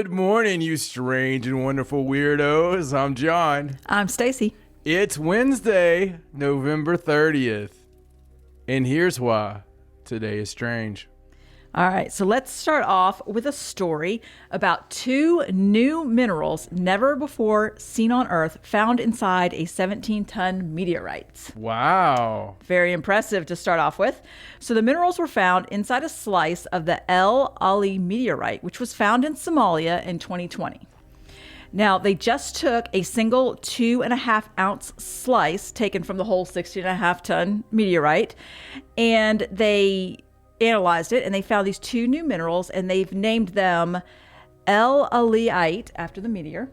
Good morning, you strange and wonderful weirdos. I'm John. I'm Stacey. It's Wednesday, November 30th. And here's why today is strange. All right, so let's start off with a story about two new minerals never before seen on Earth found inside a 17-ton meteorite. Wow. Very impressive to start off with. So the minerals were found inside a slice of the El Ali meteorite, which was found in Somalia in 2020. Now, they just took a single 2.5 ounce slice taken from the whole 16.5 ton meteorite, and they analyzed it, and they found these two new minerals, and they've named them El Aliite after the meteor,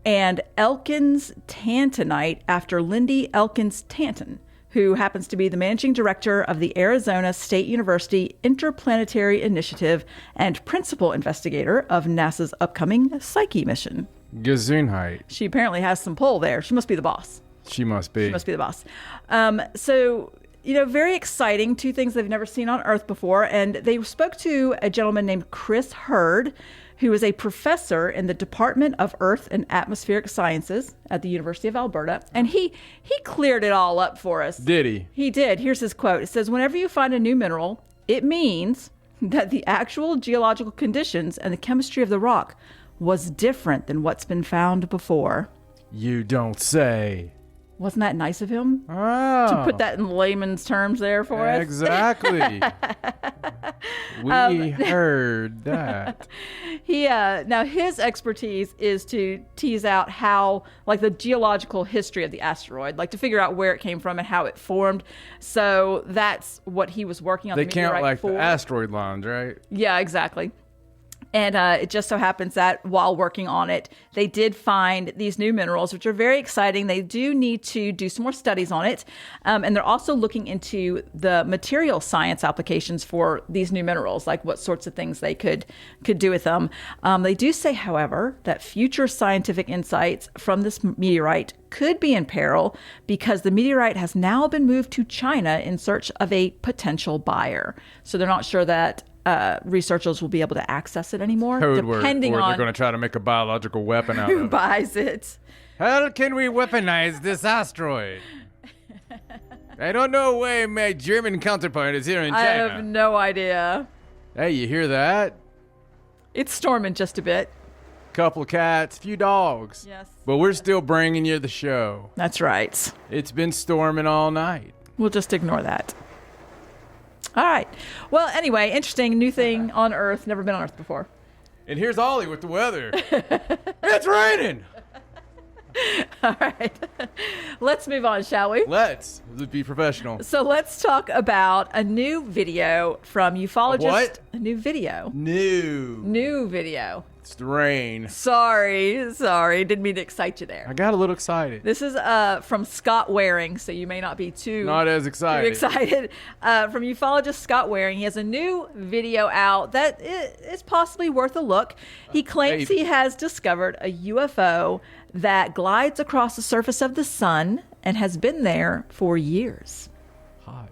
and Elkins Tantanite after Lindy Elkins Tanton, who happens to be the managing director of the Arizona State University Interplanetary Initiative and principal investigator of NASA's upcoming Psyche mission. Gesundheit. She apparently has some pull there. She must be the boss. She must be. She must be the boss. Very exciting. Two things they've never seen on Earth before. And they spoke to a gentleman named Chris Hurd, who is a professor in the Department of Earth and Atmospheric Sciences at the University of Alberta. And he cleared it all up for us. Did he? He did. Here's his quote. It says, "Whenever you find a new mineral, it means that the actual geological conditions and the chemistry of the rock was different than what's been found before." You don't say. Wasn't that nice of him? Oh. To put that in layman's terms there for us? Exactly. We heard that. Now his expertise is to tease out how, like, the geological history of the asteroid, like to figure out where it came from and how it formed. So that's what he was working on. They count like the asteroid lines, right? Yeah, exactly. And it just so happens that while working on it, they did find these new minerals, which are very exciting. They do need to do some more studies on it. And they're also looking into the material science applications for these new minerals, like what sorts of things they could do with them. They do say, however, that future scientific insights from this meteorite could be in peril because the meteorite has now been moved to China in search of a potential buyer. So they're not sure that researchers will be able to access it anymore. Depending on they're going to try to make a biological weapon out of it. Who buys it? How can we weaponize this asteroid? I don't know why my German counterpart is here in China. I have no idea. Hey, you hear that? It's storming just a bit. Couple of cats, few dogs. Yes. But we're still bringing you the show. That's right. It's been storming all night. We'll just ignore that. All right. Well, anyway, interesting new thing on Earth. Never been on Earth before. And here's Ollie with the weather. It's raining. All right. Let's move on, shall we? Let's be professional. So let's talk about a new video from ufologists. What? A new video. New video. It's the rain. Sorry. Didn't mean to excite you there. I got a little excited. This is from Scott Waring, so you may not be not as excited. From ufologist Scott Waring. He has a new video out that is possibly worth a look. He claims he has discovered a UFO that glides across the surface of the sun and has been there for years. Hot.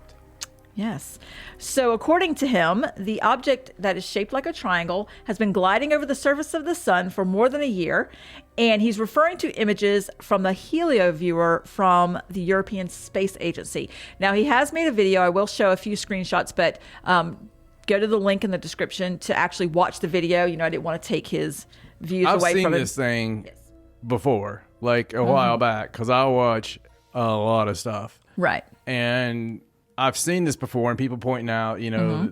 Yes. So according to him, the object that is shaped like a triangle has been gliding over the surface of the sun for more than a year. And he's referring to images from the helioviewer from the European Space Agency. Now, he has made a video. I will show a few screenshots, but go to the link in the description to actually watch the video. You know, I didn't want to take his views away from him. I've seen this thing before, like a while back, because I watch a lot of stuff. Right. And I've seen this before, and people pointing out,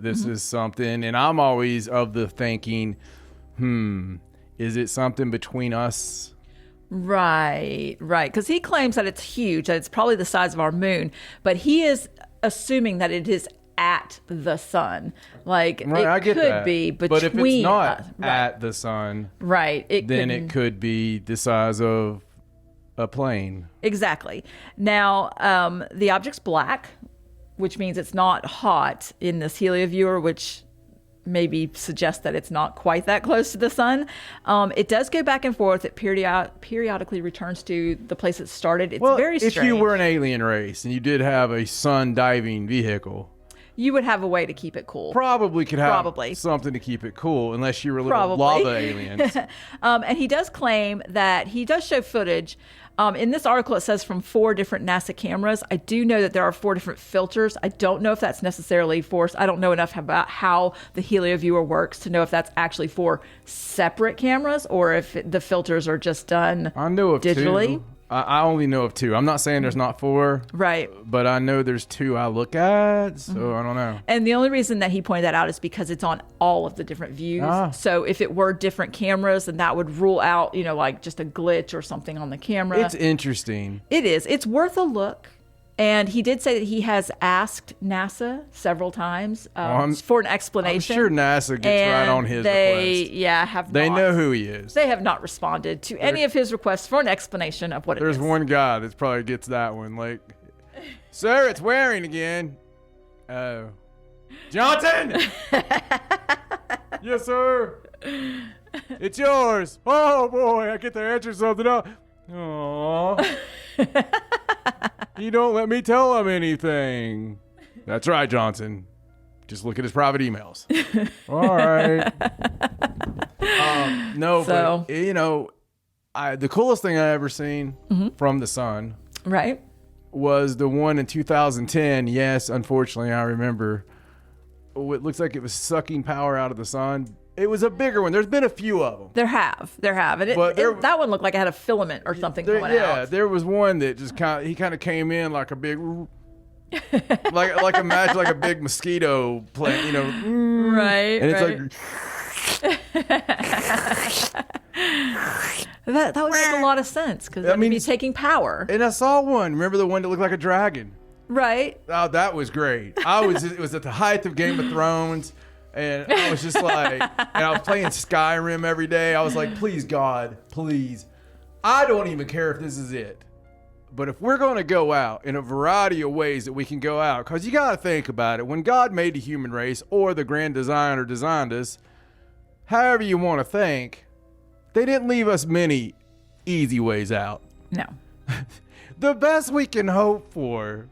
this is something, and I'm always of the thinking, is it something between us? Right. Because he claims that it's huge, that it's probably the size of our moon, but he is assuming that it is at the sun. Like, right, it could be between us. But if it's not at the sun, right, then it could be the size of a plane. Exactly. Now, the object's black, which means it's not hot in this helioviewer, which maybe suggests that it's not quite that close to the sun. It does go back and forth. It periodically returns to the place it started. It's very strange. If you were an alien race and you did have a sun diving vehicle, you would have a way to keep it cool. Probably could have something to keep it cool, unless you were little lava aliens. And he does claim that he does show footage. In this article, it says from 4 different NASA cameras. I do know that there are 4 different filters. I don't know if that's necessarily forced. I don't know enough about how the HelioViewer works to know if that's actually 4 separate cameras or if the filters are just done I know of digitally. 2. I only know of 2. I'm not saying there's not 4. Right. But I know there's 2 I look at, so I don't know. And the only reason that he pointed that out is because it's on all of the different views. So if it were different cameras, then that would rule out, like just a glitch or something on the camera. It's interesting. It is. It's worth a look. And he did say that he has asked NASA several times for an explanation. I'm sure NASA gets right on his request. Have They not. know who he is. They have not responded to any of his requests for an explanation of what it is. There's one guy that probably gets that one. Like, sir, it's wearing again. Oh. Johnson! Yes, sir. It's yours. Oh, boy, I get to answer something up. Aww. You don't let me tell him anything. That's right, Johnson. Just look at his private emails. All right. But the coolest thing I ever seen from the sun, right, was the one in 2010. Yes, unfortunately, I remember. It looks like it was sucking power out of the sun. It was a bigger one. There's been a few of them. There have. And that one looked like it had a filament or something coming out. Yeah, there was one that just kind of came in like a big, like imagine like a big mosquito plane, Right. And it's that would make a lot of sense because that would be taking power. And I saw one. Remember the one that looked like a dragon? Right. Oh, that was great. It was at the height of Game of Thrones. And I was just like, and I was playing Skyrim every day. I was like, please, God, please. I don't even care if this is it. But if we're going to go out in a variety of ways that we can go out, because you got to think about it. When God made the human race or the grand designer designed us, however you want to think, they didn't leave us many easy ways out. No. The best we can hope for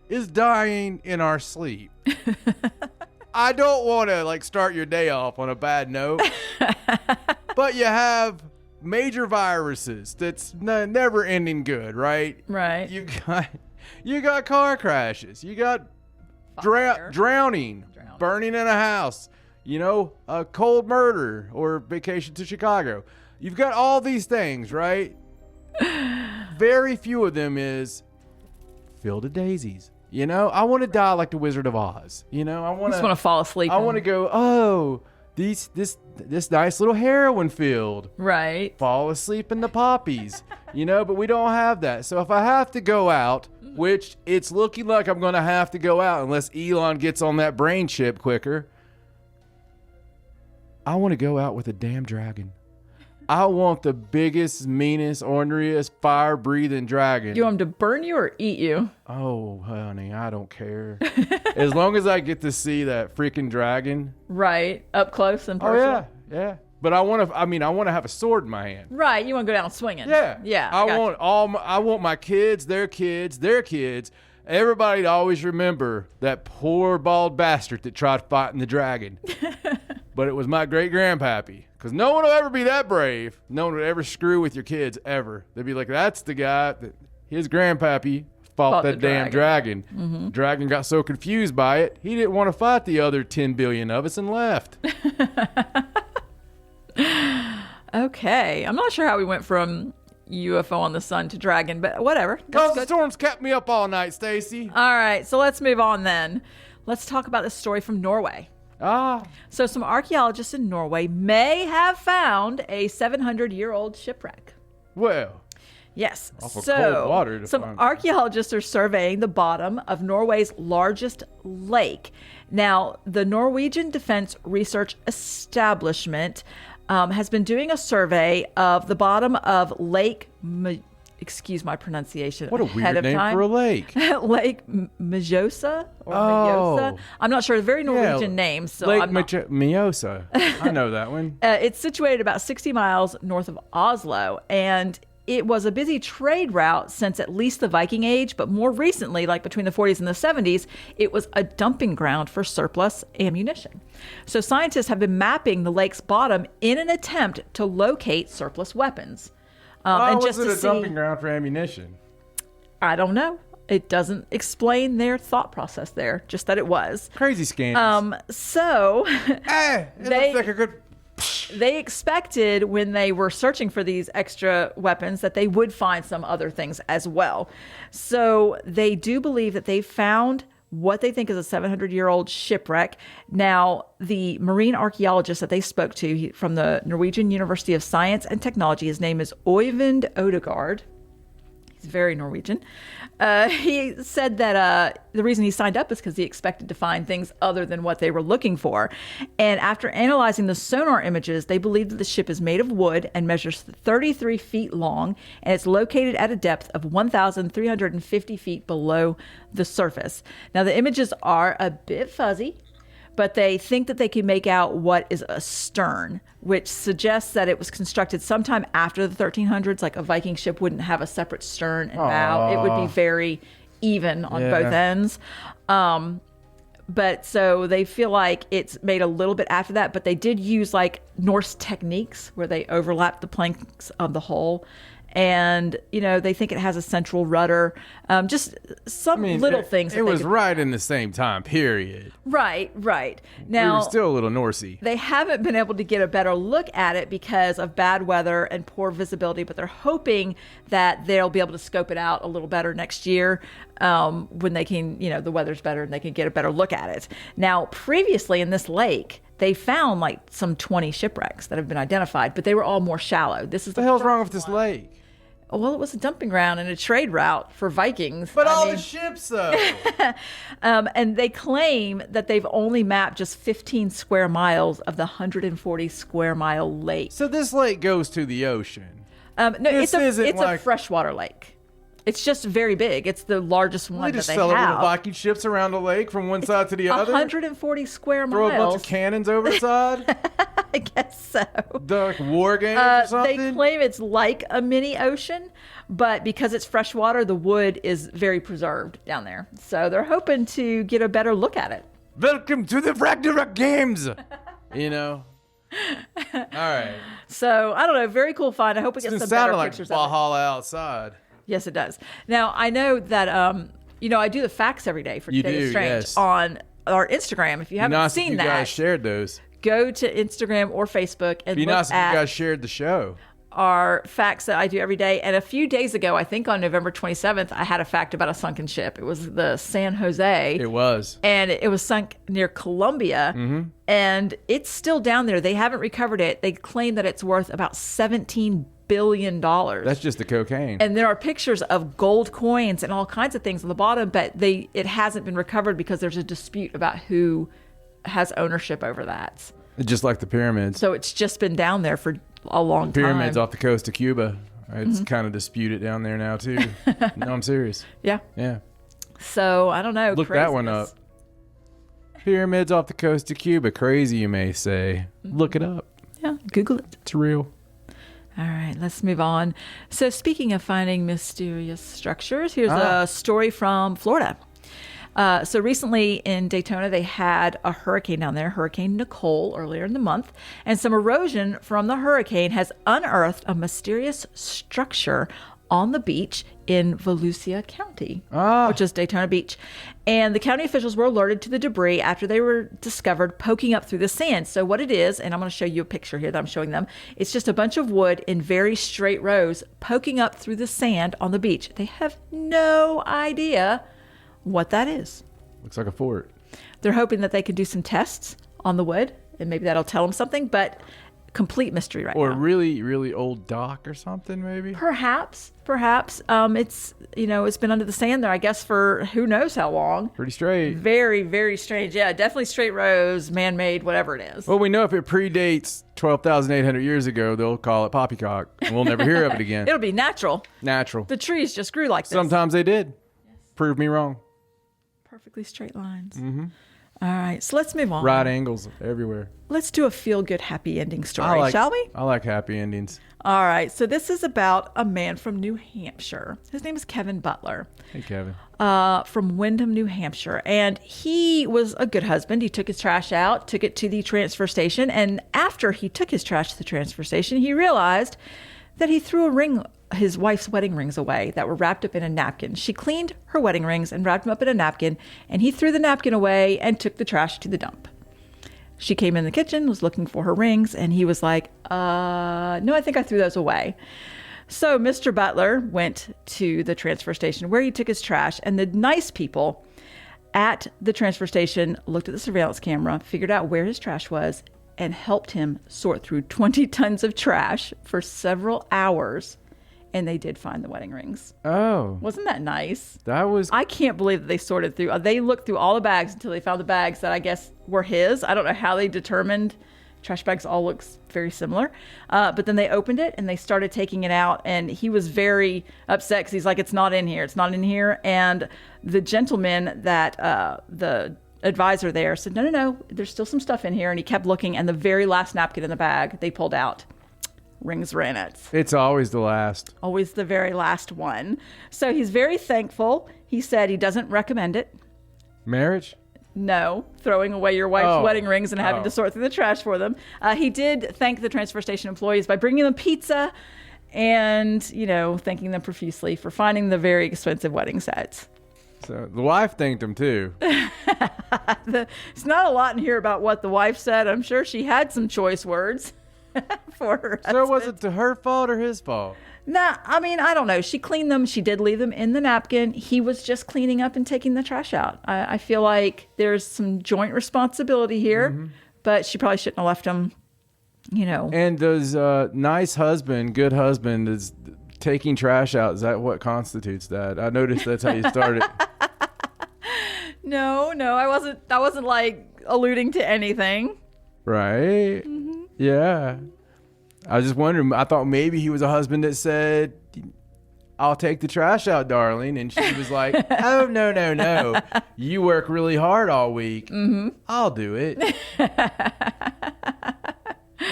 is dying in our sleep. I don't want to start your day off on a bad note, but you have major viruses that's never ending good, right? Right. You got car crashes. You got drowning, burning in a house. A cold murder or vacation to Chicago. You've got all these things, right? Very few of them is Field of Daisies. I want to die like the Wizard of Oz. I want to fall asleep. I want to go, this nice little heroin field. Right. Fall asleep in the poppies. But we don't have that. So if I have to go out, which it's looking like I'm going to have to go out unless Elon gets on that brain chip quicker, I want to go out with a damn dragon. I want the biggest, meanest, orneriest, fire-breathing dragon. You want him to burn you or eat you? Oh, honey, I don't care. As long as I get to see that freaking dragon. Right, up close and personal. Oh, yeah. But I want to have a sword in my hand. Right, you want to go down swinging. Yeah. I want my kids, their kids, everybody to always remember that poor bald bastard that tried fighting the dragon. But it was my great-grandpappy. Because no one will ever be that brave. No one would ever screw with your kids, ever. They'd be like, that's the guy that his grandpappy fought that damn dragon. Mm-hmm. Dragon got so confused by it, he didn't want to fight the other 10 billion of us and left. Okay. I'm not sure how we went from UFO on the sun to dragon, but whatever. Because the storms kept me up all night, Stacey. All right. So let's move on then. Let's talk about this story from Norway. So some archaeologists in Norway may have found a 700-year-old shipwreck. Well, yes. Cold water to some find. Archaeologists are surveying the bottom of Norway's largest lake. Now, the Norwegian Defense Research Establishment has been doing a survey of the bottom of Lake excuse my pronunciation. What a weird name for a lake. Lake Mjosa or Mjosa. I'm not sure. It's a very Norwegian name. So Lake Mjosa. I know that one. It's situated about 60 miles north of Oslo. And it was a busy trade route since at least the Viking Age, but more recently, like between the 40s and the 70s, it was a dumping ground for surplus ammunition. So scientists have been mapping the lake's bottom in an attempt to locate surplus weapons. Why and was it a dumping ground for ammunition? I don't know. It doesn't explain their thought process there, just that it was. Crazy scams. So Hey, it looks like a good... they expected when they were searching for these extra weapons that they would find some other things as well. So they do believe that they found what they think is a 700-year-old shipwreck. Now, the marine archaeologist that they spoke to from the Norwegian University of Science and Technology, his name is Øyvind Odegaard. He's very Norwegian. He said that the reason he signed up is because he expected to find things other than what they were looking for. And after analyzing the sonar images, they believe that the ship is made of wood and measures 33 feet long, and it's located at a depth of 1,350 feet below the surface. Now, the images are a bit fuzzy, but they think that they can make out what is a stern, which suggests that it was constructed sometime after the 1300s. Like a Viking ship wouldn't have a separate stern and bow. It would be very even on both ends. But so they feel like it's made a little bit after that, but they did use like Norse techniques where they overlapped the planks of the hull. And, you know, they think it has a central rudder. Just some little things. It was right in the same time period. Right. Now, we were still a little Norsey. They haven't been able to get a better look at it because of bad weather and poor visibility, but they're hoping that they'll be able to scope it out a little better next year when they can, you know, the weather's better and they can get a better look at it. Now, previously in this lake, they found like some 20 shipwrecks that have been identified, but they were all more shallow. This is the hell's wrong with this lake? Well, it was a dumping ground and a trade route for Vikings. But the ships, though. And they claim that they've only mapped just 15 square miles of the 140 square mile lake. So this lake goes to the ocean. No, it's a freshwater lake. It's just very big. It's the largest one that they have. They just sell little Viking ships around the lake from one side to the other? 140 square miles. Throw a bunch of cannons over the side? I guess so. Like war games or something? They claim it's like a mini ocean, but because it's freshwater, the wood is very preserved down there. So they're hoping to get a better look at it. Welcome to the Ragnarok Games! You know? All right. So, I don't know. Very cool find. I hope we get some better pictures like Valhalla outside. Yes, it does. Now, I know that, you know, I do the facts every day for Today's Strange on our Instagram. If you haven't seen that, you guys shared those. Go to Instagram or Facebook and look nice if at you guys shared the show. Our facts that I do every day. And a few days ago, I think on November 27th, I had a fact about a sunken ship. It was the San Jose. It was. And it was sunk near Colombia. Mm-hmm. And it's still down there. They haven't recovered it. They claim that it's worth about $17 billion. That's just the cocaine. And there are pictures of gold coins and all kinds of things on the bottom, but it hasn't been recovered because there's a dispute about who has ownership over that. Just like the pyramids. So it's just been down there for a long time. Pyramids off the coast of Cuba. It's kind of disputed down there now too. No, I'm serious. Yeah. Yeah. So I don't know. Look that one up. Pyramids off the coast of Cuba. Crazy, you may say. Look it up. Yeah. Google it. It's real. All right, let's move on. So speaking of finding mysterious structures, here's a story from Florida. So recently in Daytona, they had a hurricane down there, Hurricane Nicole, earlier in the month. And some erosion from the hurricane has unearthed a mysterious structure on the beach in Volusia County, which is Daytona Beach. And the county officials were alerted to the debris after they were discovered poking up through the sand. So what it is, and I'm going to show you a picture here that I'm showing them, it's just a bunch of wood in very straight rows poking up through the sand on the beach. They have no idea what that is. Looks like a fort. They're hoping that they can do some tests on the wood, and maybe that'll tell them something, but complete mystery right now. Or really, really old dock or something, maybe? Perhaps. It's, you know, it's been under the sand there, I guess, for who knows how long. Pretty straight. Very, very strange. Yeah, definitely straight rows, man-made, whatever it is. Well, we know if it predates 12,800 years ago, they'll call it poppycock, and we'll never hear of it again. It'll be natural. Natural. The trees just grew like this. Sometimes they did. Yes. Prove me wrong. Perfectly straight lines. Mm-hmm. All right, so let's move on. Right angles everywhere. Let's do a feel-good, happy ending story, shall we? I like happy endings. All right, so this is about a man from New Hampshire. His name is Kevin Butler. Hey, Kevin. From Windham, New Hampshire. And he was a good husband. He took his trash out, took it to the transfer station. And after he took his trash to the transfer station, he realized that he threw his wife's wedding rings away that were wrapped up in a napkin. She cleaned her wedding rings and wrapped them up in a napkin, and he threw the napkin away and took the trash to the dump. She came in the kitchen, was looking for her rings, and he was like, no, I think I threw those away. So Mr. Butler went to the transfer station where he took his trash, and the nice people at the transfer station looked at the surveillance camera, figured out where his trash was, and helped him sort through 20 tons of trash for several hours. And they did find the wedding rings. Oh. Wasn't that nice? That was... I can't believe that they sorted through. They looked through all the bags until they found the bags that I guess were his. I don't know how they determined. Trash bags all look very similar. But then they opened it and they started taking it out. And he was very upset because he's like, it's not in here. It's not in here. And the gentleman that the advisor there said, no, there's still some stuff in here. And he kept looking. And the very last napkin in the bag they pulled out, rings were in it. It's always the last. Always the very last one. So he's very thankful. He said he doesn't recommend it. Marriage? No, throwing away your wife's wedding rings and having to sort through the trash for them. He did thank the transfer station employees by bringing them pizza and, thanking them profusely for finding the very expensive wedding sets. So the wife thanked him too. It's not a lot in here about what the wife said. I'm sure she had some choice words for her husband. So was it to her fault or his fault? Nah, I mean, I don't know. She cleaned them. She did leave them in the napkin. He was just cleaning up and taking the trash out. I feel like there's some joint responsibility here, but she probably shouldn't have left them, And does nice husband, good husband, is taking trash out, is that what constitutes that? I noticed that's how you started. No, I wasn't like alluding to anything. Right? Mm-hmm. Yeah. I was just wondering, I thought maybe he was a husband that said, I'll take the trash out, darling. And she was like, oh, no. You work really hard all week. Mm-hmm. I'll do it.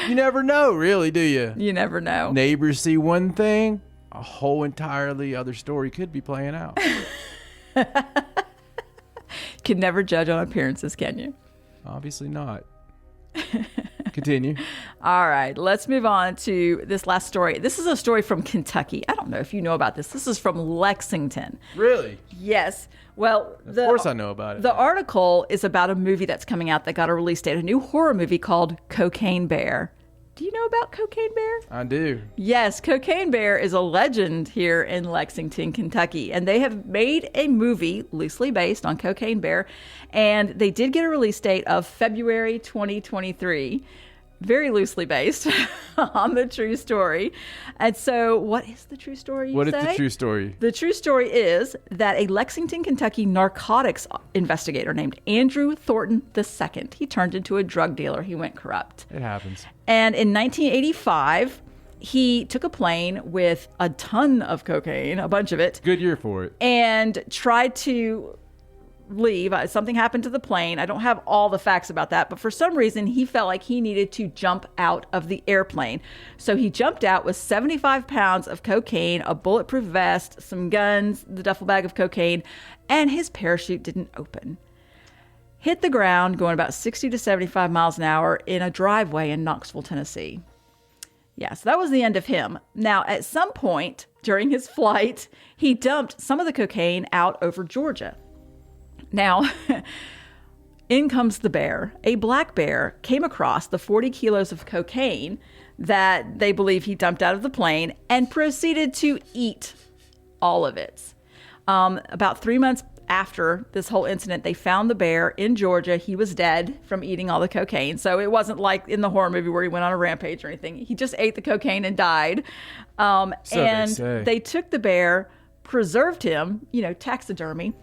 You never know, really, do you? You never know. Neighbors see one thing, a whole entirely other story could be playing out. Can never judge on appearances, can you? Obviously not. Continue. All right, let's move on to this last story. This is a story from Kentucky. I don't know if you know about this. This is from Lexington. Really? Yes. Well, of course I know about it. The article is about a movie that's coming out that got a release date, a new horror movie called Cocaine Bear. Do you know about Cocaine Bear? I do. Yes, Cocaine Bear is a legend here in Lexington, Kentucky. And they have made a movie loosely based on Cocaine Bear. And they did get a release date of February 2023. Very loosely based on the true story. And so what is the true story, you What say? is the true story? The true story is that a Lexington, Kentucky narcotics investigator named Andrew Thornton II, he turned into a drug dealer. He went corrupt. It happens. And in 1985, he took a plane with a ton of cocaine, a bunch of it. Good year for it. And tried to leave. Something happened to the plane. I don't have all the facts about that, but for some reason he felt like he needed to jump out of the airplane. So he jumped out with 75 pounds of cocaine, a bulletproof vest, some guns, the duffel bag of cocaine, and his parachute didn't open. Hit the ground going about 60 to 75 miles an hour in a driveway in Knoxville, Tennessee. Yeah, so that was the end of him. Now, at some point during his flight, he dumped some of the cocaine out over Georgia. Now, in comes the bear. A black bear came across the 40 kilos of cocaine that they believe he dumped out of the plane and proceeded to eat all of it. About 3 months after this whole incident, they found the bear in Georgia. He was dead from eating all the cocaine. So it wasn't like in the horror movie where he went on a rampage or anything. He just ate the cocaine and died. They took the bear, preserved him, taxidermy.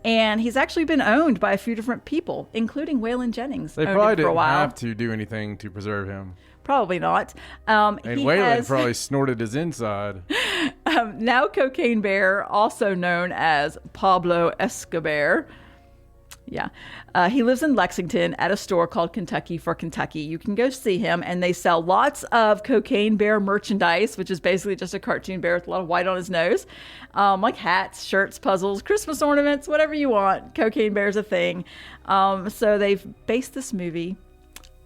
And he's actually been owned by a few different people, including Waylon Jennings. They probably didn't have to do anything to preserve him. Probably not. And Waylon probably snorted his inside. Now Cocaine Bear, also known as Pablo Escobar, Yeah. He lives in Lexington at a store called Kentucky for Kentucky. You can go see him, and they sell lots of Cocaine Bear merchandise, which is basically just a cartoon bear with a lot of white on his nose. Like hats, shirts, puzzles, Christmas ornaments, whatever you want. Cocaine Bear's a thing. So they've based this movie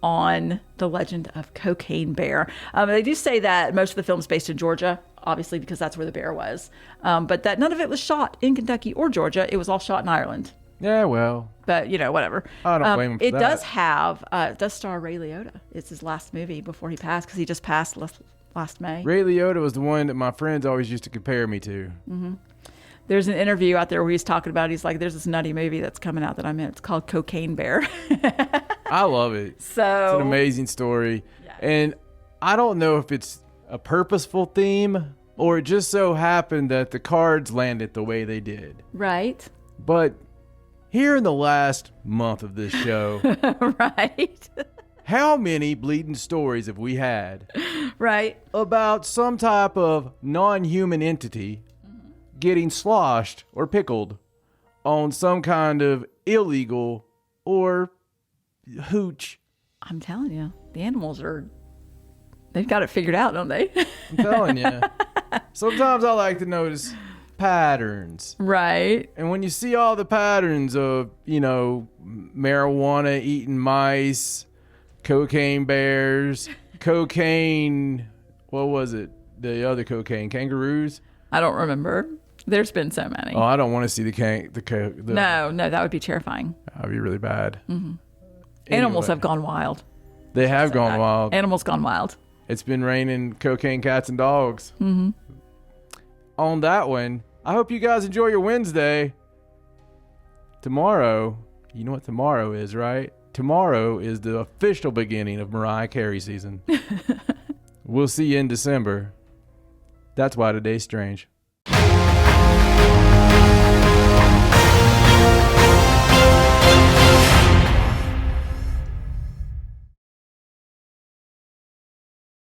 on the legend of Cocaine Bear. They do say that most of the film's based in Georgia, obviously because that's where the bear was. But that none of it was shot in Kentucky or Georgia. It was all shot in Ireland. Yeah, well. But, whatever. I don't blame him for it that. It does star Ray Liotta. It's his last movie before he passed, because he just passed last May. Ray Liotta was the one that my friends always used to compare me to. Mm-hmm. There's an interview out there where he's talking about, he's like, there's this nutty movie that's coming out that I'm in. It's called Cocaine Bear. I love it. So it's an amazing story. Yeah. And I don't know if it's a purposeful theme or it just so happened that the cards landed the way they did. Right. But here in the last month of this show, right. how many bleeding stories have we had Right. about some type of non-human entity getting sloshed or pickled on some kind of illegal or hooch? I'm telling you, the animals they've got it figured out, don't they? I'm telling you. Sometimes I like to notice patterns. Right. And when you see all the patterns of, marijuana eating mice, cocaine bears, cocaine, what was it? The other cocaine, kangaroos? I don't remember. There's been so many. Oh, I don't want to see No, that would be terrifying. That'd be really bad. Mm-hmm. Animals have gone wild. They have gone wild. Animals gone wild. It's been raining cocaine cats and dogs. Mm-hmm. On that one, I hope you guys enjoy your Wednesday. Tomorrow, you know what tomorrow is, right? Tomorrow is the official beginning of Mariah Carey season. We'll see you in December. That's why today's strange.